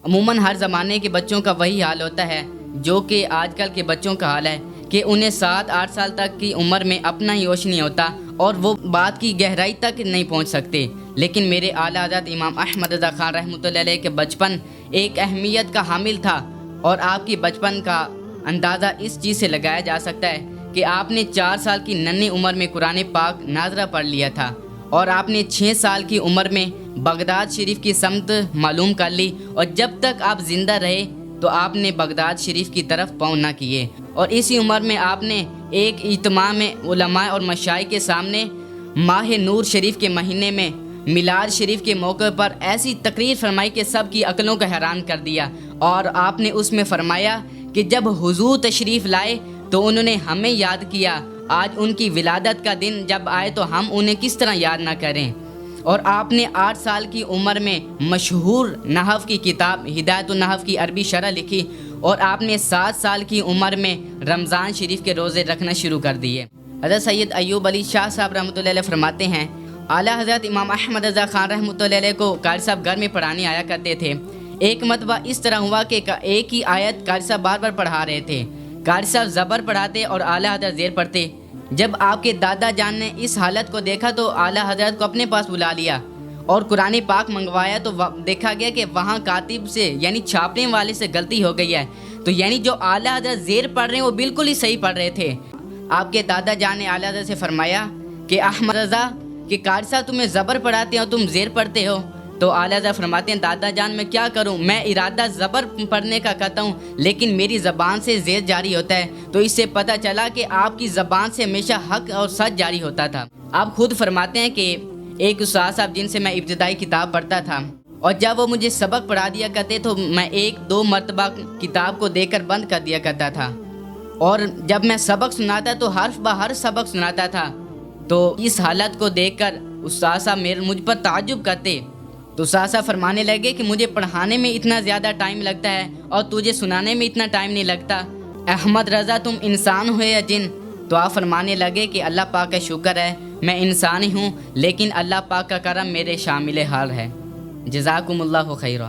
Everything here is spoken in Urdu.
عموماً ہر زمانے کے بچوں کا وہی حال ہوتا ہے جو کہ آج کل کے بچوں کا حال ہے کہ انہیں 7-8 سال تک کی عمر میں اپنا ہی ہوش نہیں ہوتا اور وہ بات کی گہرائی تک نہیں پہنچ سکتے۔ لیکن میرے اعلیٰ حضرت امام احمد رضا خان رحمۃ اللہ علیہ کے بچپن ایک اہمیت کا حامل تھا، اور آپ کی بچپن کا اندازہ اس چیز سے لگایا جا سکتا ہے کہ آپ نے 4 سال کی ننھی عمر میں قرآن پاک ناظرہ پڑھ لیا تھا، اور آپ نے 6 سال کی عمر میں بغداد شریف کی سمت معلوم کر لی، اور جب تک آپ زندہ رہے تو آپ نے بغداد شریف کی طرف پاؤں نہ کیے۔ اور اسی عمر میں آپ نے ایک اجتماع میں علماء اور مشائخ کے سامنے ماہ نور شریف کے مہینے میں میلاد شریف کے موقع پر ایسی تقریر فرمائی کہ سب کی عقلوں کو حیران کر دیا، اور آپ نے اس میں فرمایا کہ جب حضور تشریف لائے تو انہوں نے ہمیں یاد کیا، آج ان کی ولادت کا دن جب آئے تو ہم انہیں کس طرح یاد نہ کریں۔ اور آپ نے 8 سال کی عمر میں مشہور نحو کی کتاب ہدایت النحو کی عربی شرح لکھی، اور آپ نے 7 سال کی عمر میں رمضان شریف کے روزے رکھنا شروع کر دیے۔ حضرت سید ایوب علی شاہ صاحب رحمۃ اللہ علیہ فرماتے ہیں، اعلیٰ حضرت امام احمد رضا خان رحمۃ اللہ علیہ کو قاری صاحب گھر میں پڑھانے آیا کرتے تھے۔ ایک مرتبہ اس طرح ہوا کہ ایک ہی آیت قاری صاحب بار بار پڑھا رہے تھے، قاری صاحب زبر پڑھاتے اور اعلیٰ حضرت زیر پڑھتے۔ جب آپ کے دادا جان نے اس حالت کو دیکھا تو اعلیٰ حضرت کو اپنے پاس بلا لیا اور قرآن پاک منگوایا، تو دیکھا گیا کہ وہاں کاتب سے یعنی چھاپنے والے سے غلطی ہو گئی ہے، تو یعنی جو اعلیٰ حضرت زیر پڑھ رہے ہیں وہ بالکل ہی صحیح پڑھ رہے تھے۔ آپ کے دادا جان نے اعلیٰ حضرت سے فرمایا کہ احمد رضا کہ قاری صاحب تمہیں زبر پڑھاتے ہو، تم زیر پڑھتے ہو۔ تو اعلیٰ حضرت فرماتے ہیں، دادا جان میں کیا کروں، میں ارادہ زبر پڑھنے کا کرتا ہوں لیکن میری زبان سے زیر جاری ہوتا ہے، تو اس سے پتہ چلا کہ آپ کی زبان سے ہمیشہ حق اور سچ جاری ہوتا تھا۔ آپ خود فرماتے ہیں کہ ایک استاد صاحب جن سے میں ابتدائی کتاب پڑھتا تھا، اور جب وہ مجھے سبق پڑھا دیا کرتے تو میں 1-2 مرتبہ کتاب کو دیکھ کر بند کر دیا کرتا تھا، اور جب میں سبق سناتا تو حرف بہ حرف سبق سناتا تھا۔ تو اس حالت کو دیکھ کر استاد صاحب مجھ پر تعجب کرتے، تو استاد صاحب فرمانے لگے کہ مجھے پڑھانے میں اتنا زیادہ ٹائم لگتا ہے اور تجھے سنانے میں اتنا ٹائم نہیں لگتا، احمد رضا تم انسان ہو یا جن؟ تو آپ فرمانے لگے کہ اللہ پاک کا شکر ہے میں انسان ہی ہوں، لیکن اللہ پاک کا کرم میرے شامل حال ہے۔ جزاکم اللہ خیرہ۔